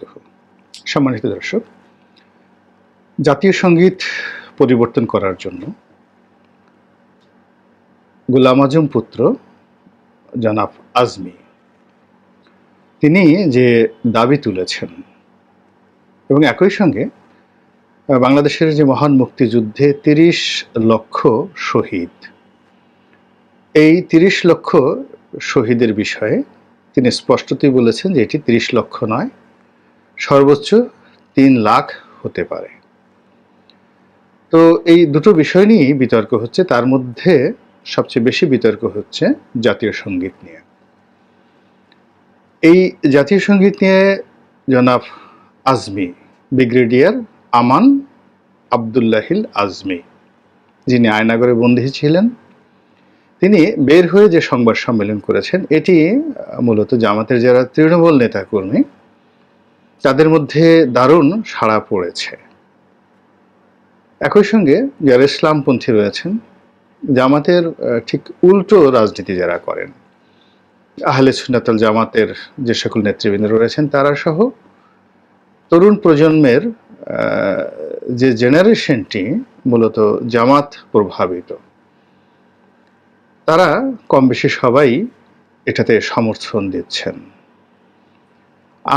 বারাকাতুহু। সম্মানিত দর্শক, জাতীয় সঙ্গীত পরিবর্তন করার জন্য গোলাম আজম পুত্র জনাব আজমি তিনি যে দাবি তুলেছেন এবং একই সঙ্গে বাংলাদেশের যে মহান মুক্তিযুদ্ধে ৩০ লক্ষ শহীদ, এই ৩০ লক্ষ শহীদের বিষয়ে তিনি স্পষ্টতই বলেছেন যে এটি ৩০ লক্ষ নয়, সর্বোচ্চ ৩ লাখ হতে পারে। তো এই দুটো বিষয় নিয়েই বিতর্ক হচ্ছে। তার মধ্যে সবচেয়ে বেশি বিতর্ক হচ্ছে জাতীয় সঙ্গীত নিয়ে। এই জাতীয় সঙ্গীত নিয়ে জনাব আজমি, ব্রিগেডিয়ার আমান আবদুল্লাহিল আজমি, যিনি আয়নাগরে বন্দী ছিলেন, তিনি বের হয়ে যে সংবাদ সম্মেলন করেছেন, এটি মূলত জামাতের যারা তৃণমূল নেতাকর্মী তাদের মধ্যে দারুণ সাড়া পড়েছে। একই সঙ্গে যারা ইসলামপন্থী রয়েছেন, জামাতের ঠিক উল্টো রাজনীতি যারা করেন, আহলে সুন্নাত ওয়াল জামাতের যে সকল নেতৃবৃন্দ রয়েছেন তারা সহ তরুণ প্রজন্মের যে জেনারেশনটি মূলত জামাত প্রভাবিত, তারা কম বেশি সবাই এটাতে সমর্থন দিচ্ছেন।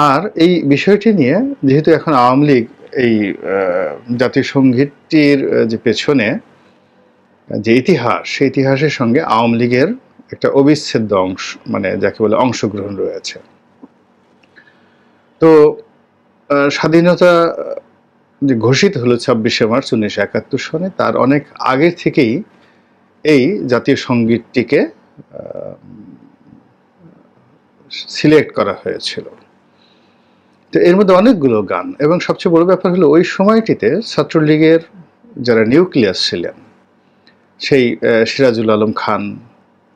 আর এই বিষয়টি নিয়ে যেহেতু এখন আওয়ামী লীগ এই জাতীয় সঙ্গীতটির যে পেছনে যে ইতিহাস, সেই ইতিহাসের সঙ্গে আওয়ামী লীগের একটা অবিচ্ছেদ্য অংশ, মানে যাকে বলে অংশগ্রহণ রয়েছে। তো স্বাধীনতা যে ঘোষিত হলো ২৬শে মার্চ ১৯৭১ সনে, তার অনেক আগে থেকেই এই জাতীয় সঙ্গীতটিকে সিলেক্ট করা হয়েছিল। তো এর মধ্যে অনেকগুলো গান, এবং সবচেয়ে বড় ব্যাপার হলো ওই সময়টিতে ছাত্রলীগের যারা নিউক্লিয়াস ছিলেন, সেই সিরাজুল আলম খান,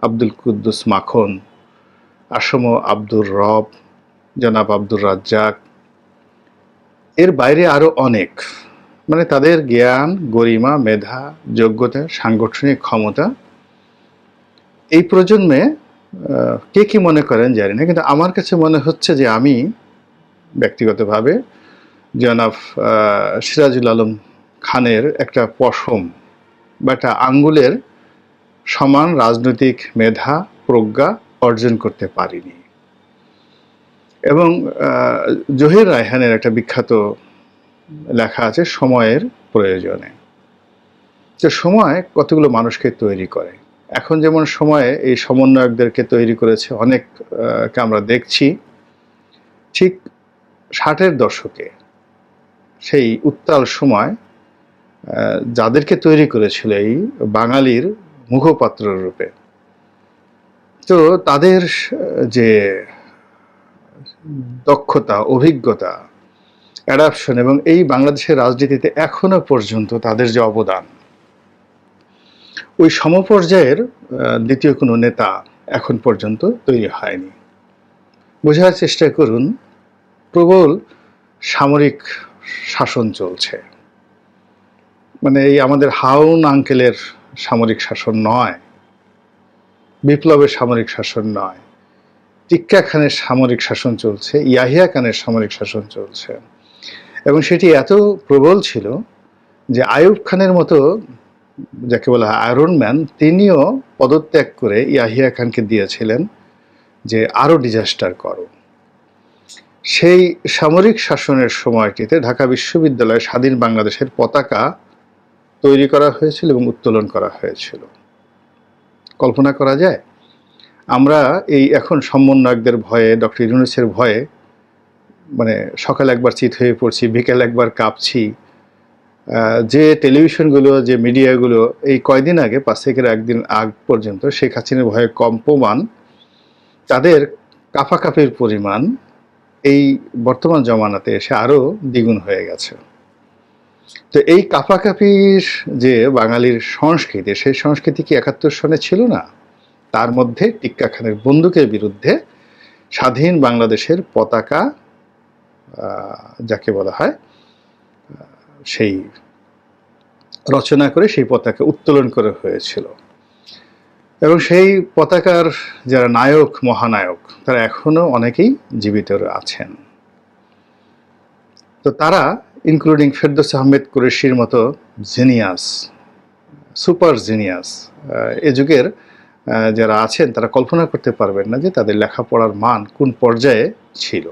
আব্দুল কুদ্দুস মাখন, আসম আব্দুর রব, জনাব আব্দুর রাজ্জাক, এর বাইরে আরো অনেক, মানে তাদের জ্ঞান, গরিমা, মেধা, যোগ্যতা, সাংগঠনিক ক্ষমতা, এই প্রজন্মে কে কি মনে করেন জানি না, কিন্তু আমার কাছে মনে হচ্ছে যে আমি ব্যক্তিগতভাবে জনাব সিরাজুল আলম খানের একটা পশম বা একটা আঙ্গুলের সমান রাজনৈতিক মেধা, প্রজ্ঞা অর্জন করতে পারিনি। এবং জহির রায়হানের একটা বিখ্যাত লেখা আছে সময়ের প্রয়োজনে। যে সময় কতগুলো মানুষকে তৈরি করে। এখন যেমন সময়ে এই সমন্বয়কদেরকে তৈরি করেছে অনেককে আমরা দেখছি, ঠিক ৬০-এর দশকে সেই উত্তাল সময় যাদেরকে তৈরি করেছিল এই বাঙালির মুখপাত্র রূপে, তো তাদের যে দক্ষতা, অভিজ্ঞতা, অ্যাডাপশন এবং এই বাংলাদেশের রাজনীতিতে এখনো পর্যন্ত তাদের যে অবদান, ওই সমপর্যায়ের দ্বিতীয় কোনো নেতা এখন পর্যন্ত তৈরি হয়নি। বোঝার চেষ্টা করুন, প্রবল সামরিক শাসন চলছে, মানে এই আমাদের হাউন আঙ্কেলের সামরিক শাসন নয়, বিপ্লবের সামরিক শাসন নয়, টিক্কা খানের সামরিক শাসন চলছে, ইয়াহিয়া খানের সামরিক শাসন চলছে। এবং সেটি এত প্রবল ছিল যে আইয়ুব খানের মতো, যাকে বলা হয় আয়রন ম্যান, তিনিও পদত্যাগ করে ইয়াহিয়া খানকে দিয়েছিলেন যে আরো ডিজাস্টার করো। সেই সামরিক শাসনের সময়টিতে ঢাকা বিশ্ববিদ্যালয়ে স্বাধীন বাংলাদেশের পতাকা তৈরি করা হয়েছিল এবং উত্তোলন করা হয়েছিল। কল্পনা করা যায়? আমরা এই এখন সমন্বয়কদের ভয়ে, ডক্টর ইউনূসের ভয়ে, মানে সকালে একবার চিত হয়ে পড়ছি, বিকেল একবার কাঁপছি। যে টেলিভিশনগুলো, যে মিডিয়াগুলো এই কয়দিন আগে, ৫ থেকে একদিন আগ পর্যন্ত শেখ হাসিনার ভয়ে কম্পমান, তাদের কাঁপাকাঁপির পরিমাণ এই বর্তমান জমানাতে এসে আরও দ্বিগুণ হয়ে গেছে। তো এই কাঁপাকাঁপির যে বাঙালির সংস্কৃতি, সেই সংস্কৃতি কি ৭১ সনে ছিল না? তার মধ্যে টিক্কা খানের বন্দুকের বিরুদ্ধে স্বাধীন বাংলাদেশের পতাকা, যাকে বলা হয়, সেই রচনা করে সেই পতাকা উত্তোলন করা হয়েছিল। এবং সেই পতাকার যারা নায়ক, মহানায়ক, তারা এখনো অনেকেই জীবিত আছেন। তো তারা ইনক্লুডিং ফেরদৌস আহমেদ কুরেশির মতো জিনিয়াস, সুপার জিনিয়াস এ যুগের যারা আছেন তারা কল্পনা করতে পারবেন না যে তাদের লেখাপড়ার মান কোন পর্যায়ে ছিল।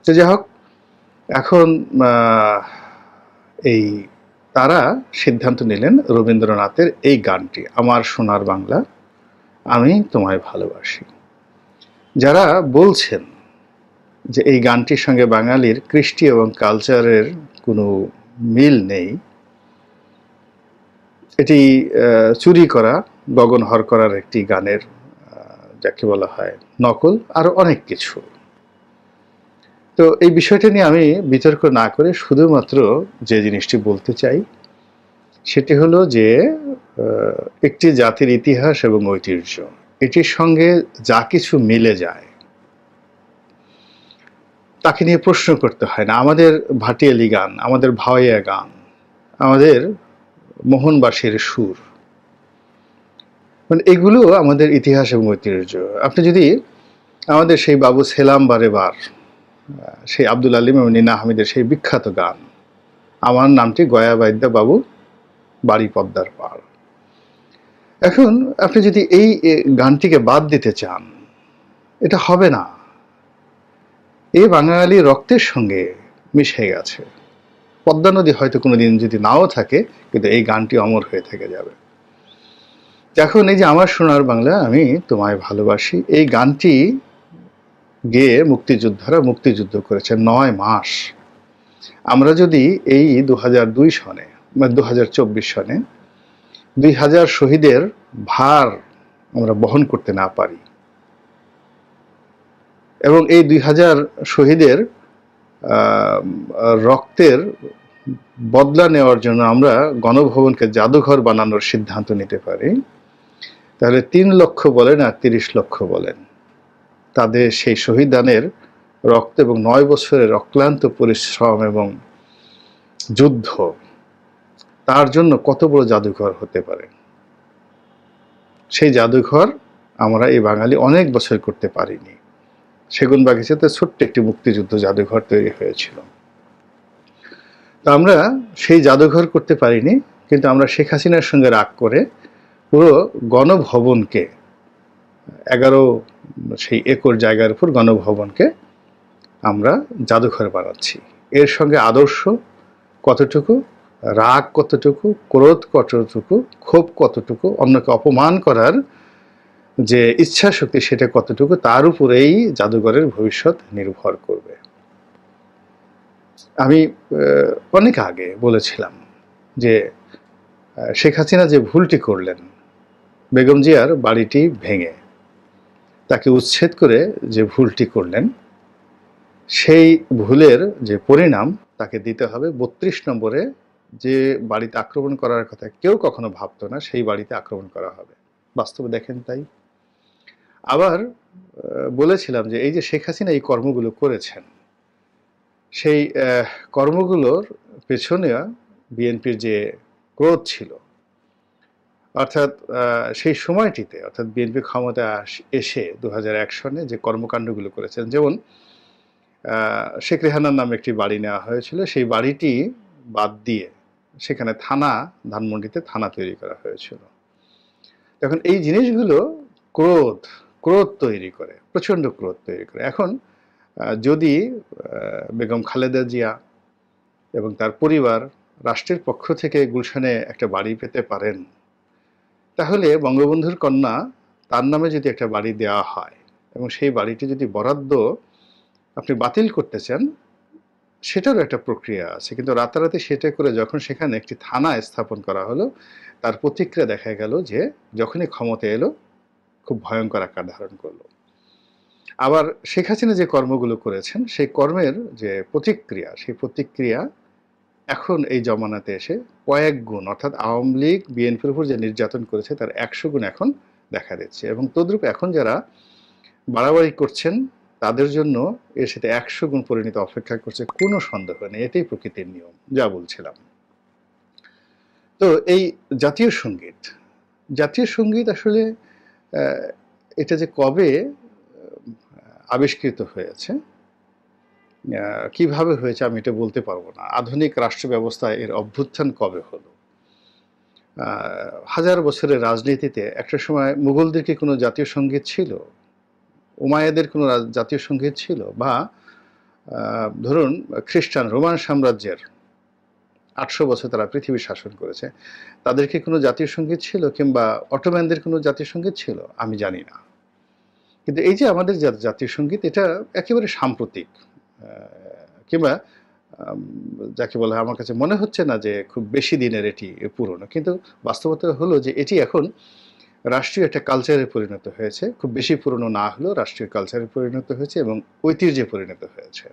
তো যাই হোক, এখন এই তারা সিদ্ধান্ত নিলেন রবীন্দ্রনাথের এই গানটি, আমার সোনার বাংলা আমি তোমায় ভালোবাসি। যারা বলছেন যে এই গানটির সঙ্গে বাঙালির কৃষ্টি এবং কালচারের কোনো মিল নেই, এটি চুরি করা, গগনহর করার একটি গানের যাকে বলা হয় নকল, আরো অনেক কিছু। তো এই বিষয়টা নিয়ে আমি বিতর্ক না করে শুধুমাত্র যে জিনিসটি বলতে চাই সেটি হলো যে একটি জাতির ইতিহাস এবং ঐতিহ্য, এটির সঙ্গে যা কিছু মিলে যায় তাকে নিয়ে প্রশ্ন করতে হয় না। আমাদের ভাটিয়ালি গান, আমাদের ভাওয়াইয়া গান, আমাদের মোহনবাসীর সুর, মানে এগুলো আমাদের ইতিহাস এবং ঐতিহ্য। আপনি যদি আমাদের সেই বাবু সেলাম বারে বার, সেই আব্দুল আলিম এবং নীনা হামিদের সেই বিখ্যাত গান আমার নামটি গয়া বাইদ্যা বাবু, বাড়ি পদ্মার পাড়, এখন আপনি যদি এই গানটিকে বাদ দিতে চান এটা হবে না। এই বাঙালি রক্তের সঙ্গে মিশে গেছে। পদ্মা নদী হয়তো কোনোদিন যদি নাও থাকে, কিন্তু এই গানটি অমর হয়ে থেকে যাবে। এখন এই যে আমার সোনার বাংলা আমি তোমায় ভালোবাসি, এই গানটি গেয়ে মুক্তিযোদ্ধারা মুক্তিযুদ্ধ করেছে 9 মাস। আমরা যদি এই 2002 সনে, 2024 সনে 2000 শহীদের ভার আমরা বহন করতে না পারি এবং এই 2000 শহীদের রক্তের বদলা নেওয়ার জন্য আমরা গণভবনকে জাদুঘর বানানোর সিদ্ধান্ত নিতে পারি, তাহলে 3 লক্ষ বলেন আর 30 লক্ষ বলেন, তাদের সেই শহীদানের রক্ত এবং 9 বছরের অক্লান্ত পরিশ্রম এবং যুদ্ধ, তার জন্য কত বড় জাদুঘর হতে পারে। সেই জাদুঘর আমরা এই বাঙালি অনেক বছর করতে পারিনি। সেগুনবাগিচাতে ছোট্ট একটি মুক্তিযুদ্ধ জাদুঘর তৈরি হয়েছিল, তো আমরা সেই জাদুঘর করতে পারিনি, কিন্তু আমরা শেখ হাসিনার সঙ্গে রাগ করে পুরো গণভবনকে 11 সেই একর জায়গার উপর গণভবনকে আমরা জাদুঘর বানাচ্ছি। এর সঙ্গে আদর্শ কতটুকু, রাগ কতটুকু, ক্রোধ কতটুকু, ক্ষোভ কতটুকু, অন্যকে অপমান করার যে ইচ্ছা শক্তি সেটা কতটুকু, তার উপরেই জাদুঘরের ভবিষ্যৎ নির্ভর করবে। আমি অনেক আগে বলেছিলাম যে শেখ হাসিনা যে ভুলটি করলেন, বেগম জিয়ার বাড়িটি ভেঙে তাকে উচ্ছেদ করে যে ভুলটি করলেন, সেই ভুলের যে পরিণাম তাকে দিতে হবে 32 নম্বরে যে বাড়িতে আক্রমণ করার কথা কেউ কখনো ভাবতো না, সেই বাড়িতে আক্রমণ করা হবে। বাস্তবে দেখেন তাই। আবার বলেছিলাম যে এই যে শেখ হাসিনা এই কর্মগুলো করেছেন, সেই কর্মগুলোর পেছনে বিএনপির যে ক্রোধ ছিল, অর্থাৎ সেই সময়টিতে, অর্থাৎ বিএনপি ক্ষমতায় এসে 2001 সনে যে কর্মকাণ্ডগুলো করেছেন, যেমন শেখ রেহানার নামে একটি বাড়ি নেওয়া হয়েছিল, সেই বাড়িটি বাদ দিয়ে সেখানে থানা, ধানমন্ডিতে থানা তৈরি করা হয়েছিল। এখন এই জিনিসগুলো ক্রোধ ক্রোধ তৈরি করে, প্রচণ্ড ক্রোধ তৈরি করে। এখন যদি বেগম খালেদা জিয়া এবং তার পরিবার রাষ্ট্রের পক্ষ থেকে গুলশানে একটা বাড়ি পেতে পারেন, তাহলে বঙ্গবন্ধুর কন্যা তার নামে যদি একটা বাড়ি দেওয়া হয় এবং সেই বাড়িটি যদি বরাদ্দ আপনি বাতিল করতে চান, সেটারও একটা প্রক্রিয়া আছে। কিন্তু রাতারাতি সেটা করে যখন সেখানে একটি থানা স্থাপন করা হলো, তার প্রতিক্রিয়া দেখা গেল যে যখনই ক্ষমতা এলো খুব ভয়ঙ্কর আকার ধারণ করলো। আবার শেখ হাসিনা যে কর্মগুলো করেছেন, সেই কর্মের যে প্রতিক্রিয়া, সেই প্রতিক্রিয়া এখন এই জমানাতে এসে কয়েক গুণ, অর্থাৎ আওয়ামী লীগ বিএনপির উপর যে নির্যাতন করেছে তার 100 গুণ এখন দেখা দিচ্ছে। এবং তদ্রূপ এখন যারা বাড়াবাড়ি করছেন তাদের জন্য এর সাথে 100 গুণ পরিণতি অপেক্ষা করছে, কোনো সন্দেহ নেই। এটাই প্রকৃতির নিয়ম, যা বলছিলাম। তো এই জাতীয় সঙ্গীত আসলে এটা যে কবে আবিষ্কৃত হয়েছে কিভাবে হয়েছে আমি এটা বলতে পারবো না। আধুনিক রাষ্ট্র ব্যবস্থায় এর অভ্যুত্থান কবে হলো? হাজার বছরের রাজনীতিতে একটা সময় মুঘলদের কি কোনো জাতীয় সঙ্গীত ছিল? উমাইয়াদের কোনো জাতীয় সঙ্গীত ছিল? বা ধরুন খ্রিস্টান রোমান সাম্রাজ্যের ৮০০ বছর তারা পৃথিবী শাসন করেছে, তাদের কি কোনো জাতীয় সঙ্গীত ছিল? কিংবা অটোম্যানদের কোনো জাতীয় সঙ্গীত ছিল? আমি জানি না। কিন্তু এই যে আমাদের জাতীয় সঙ্গীত, এটা একেবারে সাম্প্রতিক, কিংবা যাকে বলা হয়, আমার কাছে মনে হচ্ছে না যে খুব বেশি দিনের এটি পুরনো, কিন্তু বাস্তবতা হলো যে এটি এখন রাষ্ট্রীয় একটা কালচারে পরিণত হয়েছে। খুব বেশি পুরনো না হলেও রাষ্ট্রীয় কালচারে পরিণত হয়েছে এবং ঐতিহ্যে পরিণত হয়েছে।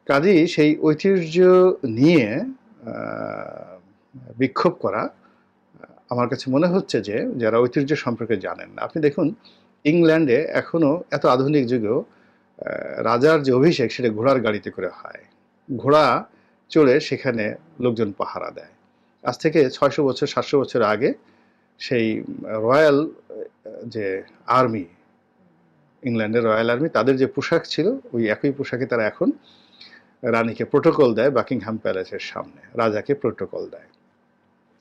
কাজেই সেই ঐতিহ্য নিয়ে বিক্ষোভ করা, আমার কাছে মনে হচ্ছে যে যারা ঐতিহ্য সম্পর্কে জানেন না, আপনি দেখুন ইংল্যান্ডে এখনো এত আধুনিক যুগেও রাজার যে অভিষেক সেটা ঘোড়ার গাড়িতে করে হয়। ঘোড়া চড়ে সেখানে লোকজন পাহারা দেয়। আজ থেকে ৬০০ বছর ৭০০ বছর আগে সেই রয়্যাল যে আর্মি, ইংল্যান্ডের রয়্যাল আর্মি, তাদের যে পোশাক ছিল ওই একই পোশাকে তারা এখন রানীকে প্রোটোকল দেয় বাকিংহাম প্যালেসের সামনে, রাজাকে প্রোটোকল দেয়।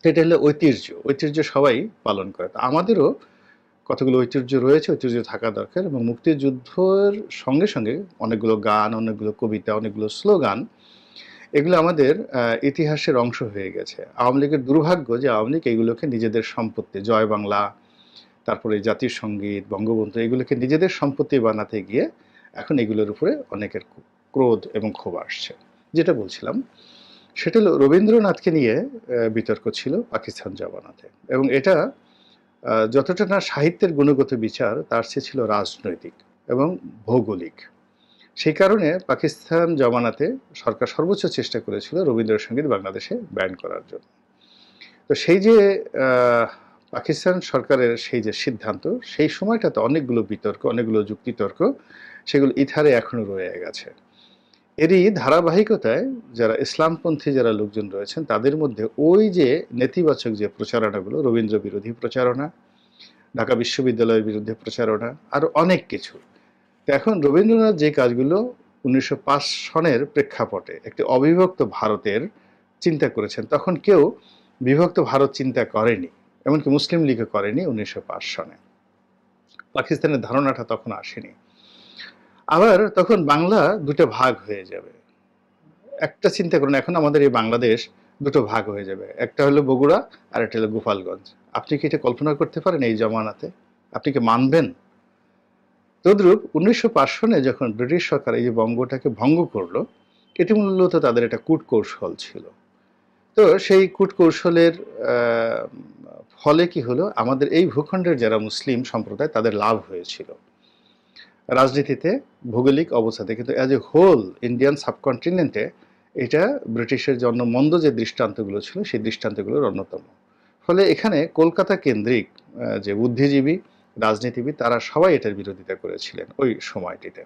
এটা হলো ঐতিহ্য। ঐতিহ্য সবাই পালন করে। তো আমাদেরও কতগুলো ঐতিহ্য রয়েছে, ঐতিহ্য থাকা দরকার। এবং মুক্তিযুদ্ধের সঙ্গে সঙ্গে অনেকগুলো গান, অনেকগুলো কবিতা, অনেকগুলো স্লোগান, এগুলো আমাদের ইতিহাসের অংশ হয়ে গেছে। আওয়ামী লীগের দুর্ভাগ্য যে আওয়ামী লীগ এগুলোকে নিজেদের সম্পত্তি, জয় বাংলা, তারপরে জাতীয় সঙ্গীত, বঙ্গবন্ধু, এগুলোকে নিজেদের সম্পত্তি বানাতে গিয়ে এখন এগুলোর উপরে অনেকের ক্রোধ এবং ক্ষোভ আসছে। যেটা বলছিলাম সেটা হলো রবীন্দ্রনাথকে নিয়ে বিতর্ক ছিল পাকিস্তান জমানাতে, এবং এটা যতটা না সাহিত্যের গুণগত বিচার, তার চেয়ে ছিল রাজনৈতিক এবং ভৌগোলিক। সেই কারণে পাকিস্তান জমানাতে সরকার সর্বোচ্চ চেষ্টা করেছিল রবীন্দ্রসঙ্গীত বাংলাদেশে ব্যান করার জন্য। তো সেই যে পাকিস্তান সরকারের সেই যে সিদ্ধান্ত, সেই সময়টাতে অনেকগুলো বিতর্ক, অনেকগুলো যুক্তিতর্ক, সেগুলো ইথারে এখনো রয়ে গেছে। এরই ধারাবাহিকতায় যারা ইসলামপন্থী যারা লোকজন রয়েছেন, তাদের মধ্যে ওই যে নেতিবাচক যে প্রচারণাগুলো, রবীন্দ্র বিরোধী প্রচারণা, ঢাকা বিশ্ববিদ্যালয়ের বিরুদ্ধে প্রচারণা, আরও অনেক কিছু। তো এখন রবীন্দ্রনাথ যে কাজগুলো ১৯০৫ সনের প্রেক্ষাপটে একটি অবিভক্ত ভারতের চিন্তা করেছেন, তখন কেউ বিভক্ত ভারত চিন্তা করেনি, এমনকি মুসলিম লীগও করেনি ১৯০৫ সনে। পাকিস্তানের ধারণাটা তখন আসেনি। আবার তখন বাংলা দুটো ভাগ হয়ে যাবে। একটা চিন্তা করুন, এখন আমাদের এই বাংলাদেশ দুটো ভাগ হয়ে যাবে, একটা হলো বগুড়া আর একটা হলো গোপালগঞ্জ। আপনি কি এটা কল্পনা করতে পারেন এই জমানাতে? আপনি কি মানবেন? তদ্রূপ ১৯০৫ সনে যখন ব্রিটিশ সরকার এই যে বঙ্গটাকে ভঙ্গ করলো, এটি মূলত তাদের একটা কূটকৌশল ছিল। তো সেই কূটকৌশলের ফলে কি হলো, আমাদের এই ভূখণ্ডের যারা মুসলিম সম্প্রদায়, তাদের লাভ হয়েছিল রাজনীতিতে, ভৌগোলিক অবস্থাতে, কিন্তু অ্যাজ এ হোল ইন্ডিয়ান সাবকন্টিনেন্টে এটা ব্রিটিশের জন্য মন্দ যে দৃষ্টান্তগুলো ছিল সেই দৃষ্টান্তগুলোর অন্যতম। ফলে এখানে কলকাতা কেন্দ্রিক যে বুদ্ধিজীবী, রাজনীতিবিদ, তারা সবাই এটার বিরোধিতা করেছিলেন ওই সময়টিতে।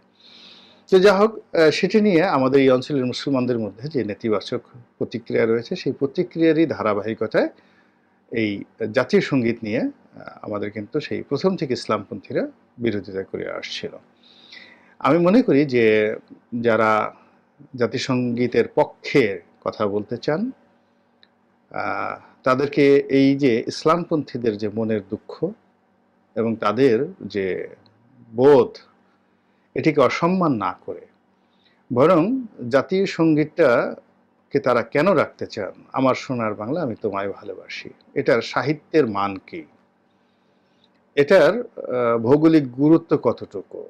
তো যা হোক, সেটি নিয়ে আমাদের এই অঞ্চলের মুসলমানদের মধ্যে যে নেতিবাচক প্রতিক্রিয়া রয়েছে, সেই প্রতিক্রিয়ারই ধারাবাহিকতায় এই জাতীয় সঙ্গীত নিয়ে আমাদের কিন্তু সেই প্রথম থেকে ইসলামপন্থীরা বিরোধিতা করে আসছিল। আমি মনে করি যে যারা জাতিসংগীতের পক্ষে কথা বলতে চান, তাদেরকে এই যে ইসলামপন্থীদের যে মনের দুঃখ এবং তাদের যে বোধ, এটিকে অসম্মান না করে বরং জাতীয় সঙ্গীতটাকে তারা কেন রাখতে চান, আমার সোনার বাংলা আমি তোমায় ভালোবাসি, এটার সাহিত্যের মান কি, এটার ভৌগোলিক গুরুত্ব কতটুকু,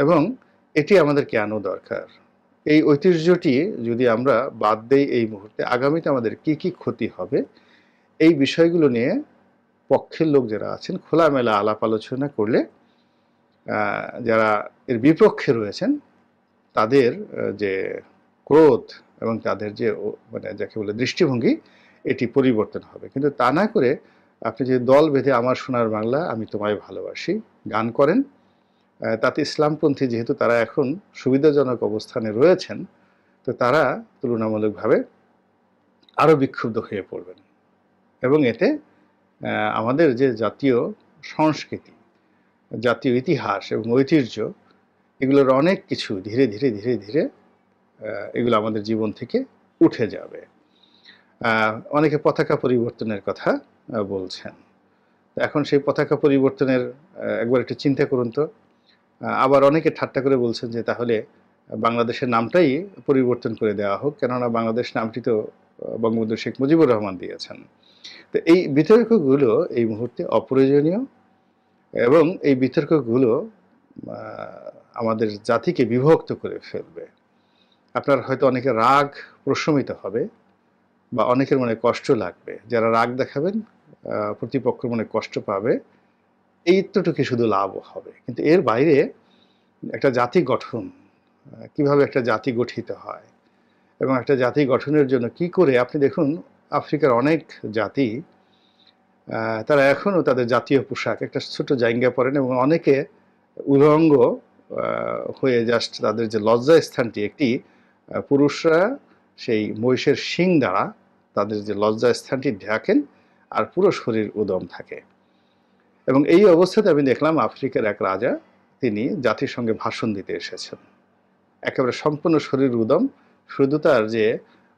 এবং এটি আমাদের কেন দরকার, এই ঐতিহ্যটি যদি আমরা বাদ দেই এই মুহূর্তে, আগামীতে আমাদের কি কি ক্ষতি হবে, এই বিষয়গুলো নিয়ে পক্ষের লোক যারা আছেন খোলামেলা আলাপ আলোচনা করলে যারা এর বিপক্ষে রয়েছেন তাদের যে ক্রোধ এবং তাদের যে মানে যাকে বলে দৃষ্টিভঙ্গি, এটি পরিবর্তন হবে। কিন্তু তা না করে আপনি যে দল বেঁধে আমার সোনার বাংলা আমি তোমায় ভালোবাসি গান করেন, তাতে ইসলামপন্থী যেহেতু তারা এখন সুবিধাজনক অবস্থানে রয়েছেন, তো তারা তুলনামূলকভাবে আরও বিক্ষুব্ধ হয়ে পড়বেন, এবং এতে আমাদের যে জাতীয় সংস্কৃতি, জাতীয় ইতিহাস এবং ঐতিহ্য, এগুলোর অনেক কিছু ধীরে ধীরে ধীরে ধীরে এগুলো আমাদের জীবন থেকে উঠে যাবে। অনেকে পতাকা পরিবর্তনের কথা বলছেন। এখন সেই পতাকা পরিবর্তনের একবার একটু চিন্তা করুন তো। আবার অনেকে ঠাট্টা করে বলছেন যে তাহলে বাংলাদেশের নামটাই পরিবর্তন করে দেওয়া হোক, কেননা বাংলাদেশ নামটি তো বঙ্গবন্ধু শেখ মুজিবুর রহমান দিয়েছেন। তো এই বিতর্কগুলো এই মুহূর্তে অপ্রয়োজনীয়, এবং এই বিতর্কগুলো আমাদের জাতিকে বিভক্ত করে ফেলবে। আপনার হয়তো অনেকের রাগ প্রশমিত হবে, বা অনেকের মনে কষ্ট লাগবে। যারা রাগ দেখাবেন প্রতিপক্ষ মনে কষ্ট পাবে, এইটুকু শুধু লাভ হবে। কিন্তু এর বাইরে একটা জাতি গঠন, কিভাবে একটা জাতি গঠিত হয়, এবং একটা জাতি গঠনের জন্য কি করে, আপনি দেখুন আফ্রিকার অনেক জাতি তারা এখনও তাদের জাতীয় পোশাক একটা ছোট জায়গা পরেন, এবং অনেকে উলঙ্গ হয়ে জাস্ট তাদের যে লজ্জা স্থানটি, একটি পুরুষরা সেই মহিষের শিং দ্বারা তাদের যে লজ্জা স্থানটি ঢাকেন, আর পুরো শরীর উদম থাকে। এবং এই অবস্থাতে আমি দেখলাম আফ্রিকার এক রাজা, তিনি জাতির সঙ্গে ভাষণ দিতে এসেছেন, একেবারে সম্পূর্ণ শরীর উদম, শুধু তার যে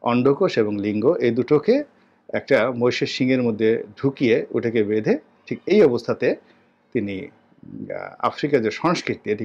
অন্ডকোষ এবং লিঙ্গ এই দুটোকে একটা মহিষের শিংয়ের মধ্যে ঢুকিয়ে ওটাকে বেঁধে, ঠিক এই অবস্থাতে তিনি আফ্রিকার যে সংস্কৃতি এটি